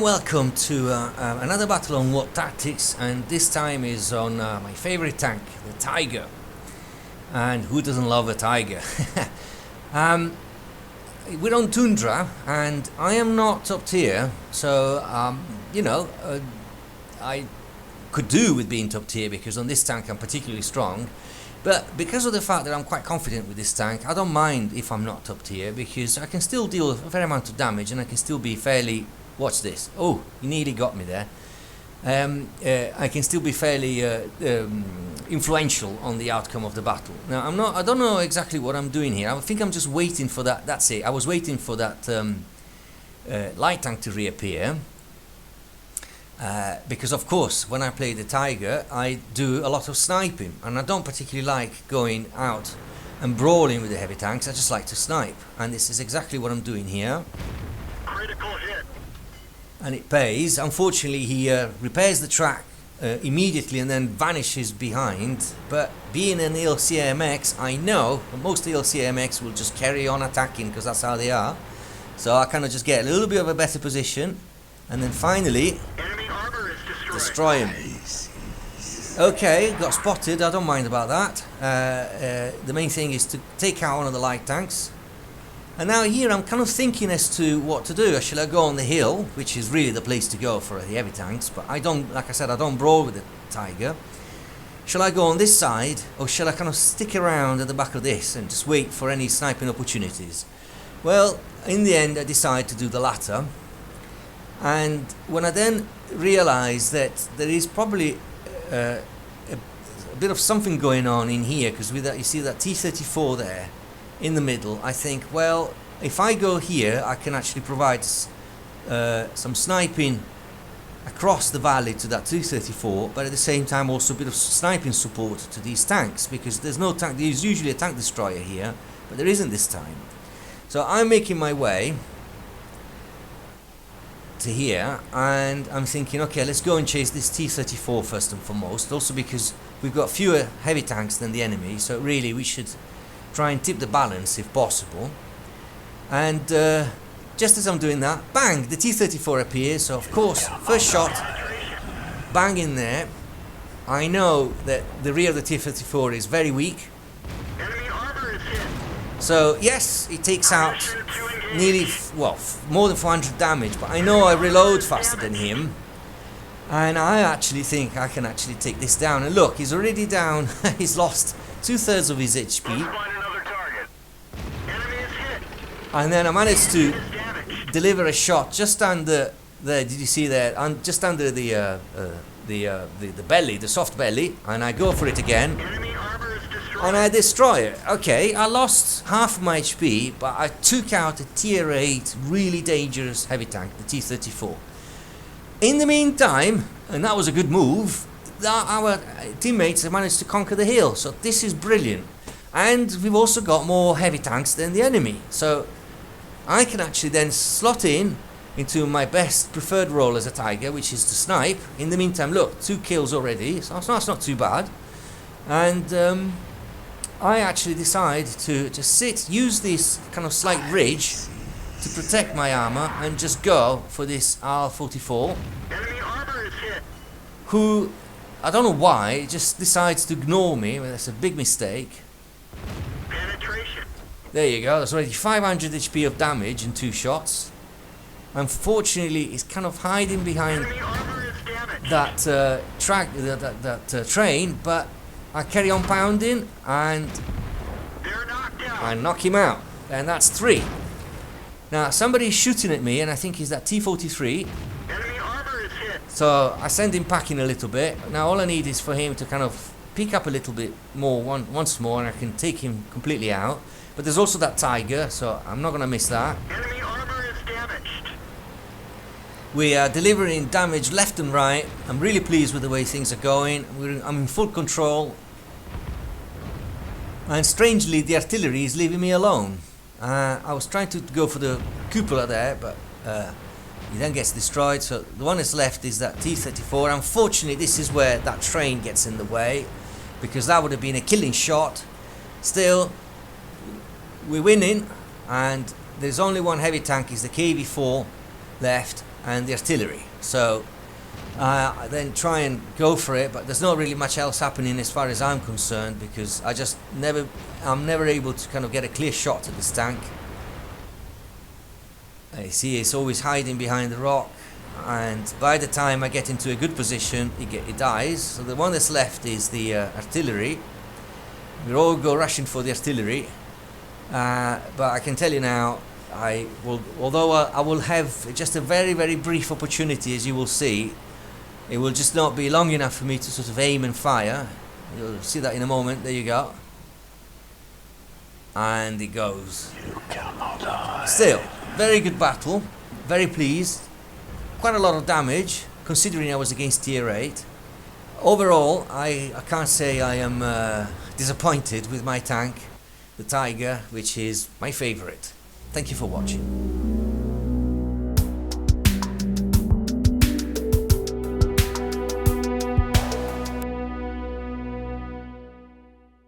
and welcome to another battle on WOT Tactics, and this time is on my favorite tank, the Tiger. And who doesn't love a Tiger? We're on Tundra, and I am not top tier, so I could do with being top tier because on this tank I'm particularly strong. But because of the fact that I'm quite confident with this tank, I don't mind if I'm not top tier, because I can still deal a fair amount of damage and I can still be fairly... Watch this. Oh, you nearly got me there. I can still be fairly influential on the outcome of the battle. Now, I don't know exactly what I'm doing here. I think I'm just waiting for that. That's it. I was waiting for that light tank to reappear. Because of course, when I play the Tiger, I do a lot of sniping, and I don't particularly like going out and brawling with the heavy tanks. I just like to snipe, and this is exactly what I'm doing here. Critical hit. And it pays. Unfortunately, he repairs the track immediately and then vanishes behind. But being an ELC AMX, I know that most ELC AMX will just carry on attacking because that's how they are. So I kind of just get a little bit of a better position, and then finally Enemy armor is destroyed. destroy him. Okay, got spotted. I don't mind about that. The main thing is to take out one of the light tanks. And now here I'm kind of thinking as to what to do. Shall I go on the hill, which is really the place to go for the heavy tanks, but I don't, like I said, I don't brawl with the Tiger. Shall I go on this side, or shall I kind of stick around at the back of this and just wait for any sniping opportunities? Well, in the end I decide to do the latter. And when I then realise that there is probably a bit of something going on in here, because with that, you see that T-34 there in the middle, I think, well, if I go here, I can actually provide some sniping across the valley to that T-34, but at the same time also a bit of sniping support to these tanks, because there's no tank. There's usually a tank destroyer here, but there isn't this time. So I'm making my way to here, and I'm thinking, okay, let's go and chase this T-34 first and foremost, also because we've got fewer heavy tanks than the enemy, so really we should try and tip the balance if possible. And just as I'm doing that, bang, the T-34 appears. So of course, first shot, bang in there. I know that the rear of the T-34 is very weak, Enemy armor is hit. so yes, it takes out nearly, well, more than 400 damage, but I know I reload faster than him, and I actually think I can actually take this down. And look, he's already down. He's lost 2/3 of his HP. Let's find another target. Enemy is hit. And then I managed to Is damaged. deliver a shot just under there. Did you see there? Just under the belly, the soft belly, and I go for it again, Enemy armor is destroyed. and I destroy it. Okay, I lost half of my HP, but I took out a tier 8 really dangerous heavy tank, the T-34. In the meantime, and that was a good move, our teammates have managed to conquer the hill, so this is brilliant. And we've also got more heavy tanks than the enemy, so I can actually then slot in into my best preferred role as a Tiger, which is to snipe. In the meantime, look, 2 kills already, so that's not too bad. And I actually decide to just sit, use this kind of slight ridge to protect my armor, and just go for this R44, Enemy armor is hit. who, I don't know why, just decides to ignore me. Well, that's a big mistake. Penetration. There you go, that's already 500 HP of damage in 2 shots. Unfortunately, he's kind of hiding behind Enemy armor is damaged. that train, but I carry on pounding, and They're knocked out. I knock him out. And that's 3. Now, somebody's shooting at me, and I think he's that T-43. Enemy armor is hit. So I send him packing a little bit. Now all I need is for him to kind of pick up a little bit more once more, and I can take him completely out. But there's also that Tiger, so I'm not going to miss that. Enemy armor is damaged. We are delivering damage left and right. I'm really pleased with the way things are going. I'm in full control. And strangely, the artillery is leaving me alone. I was trying to go for the cupola there, but he then gets destroyed. So the one that's left is that T-34. Unfortunately, this is where that train gets in the way, because that would have been a killing shot. Still, we're winning, and there's only one heavy tank, is the KV-4 left, and the artillery. So I then try and go for it, but there's not really much else happening as far as I'm concerned, because I'm never able to kind of get a clear shot at this tank. You see, it's always hiding behind the rock, and by the time I get into a good position, it dies. So the one that's left is the artillery. We all go rushing for the artillery, but I can tell you now, although I will have just a very, very brief opportunity, as you will see, it will just not be long enough for me to sort of aim and fire. You'll see that in a moment. There you go. And it goes. You cannot die. Still, very good battle. Very pleased. Quite a lot of damage, considering I was against tier 8. Overall, I can't say I am disappointed with my tank, the Tiger, which is my favorite. Thank you for watching.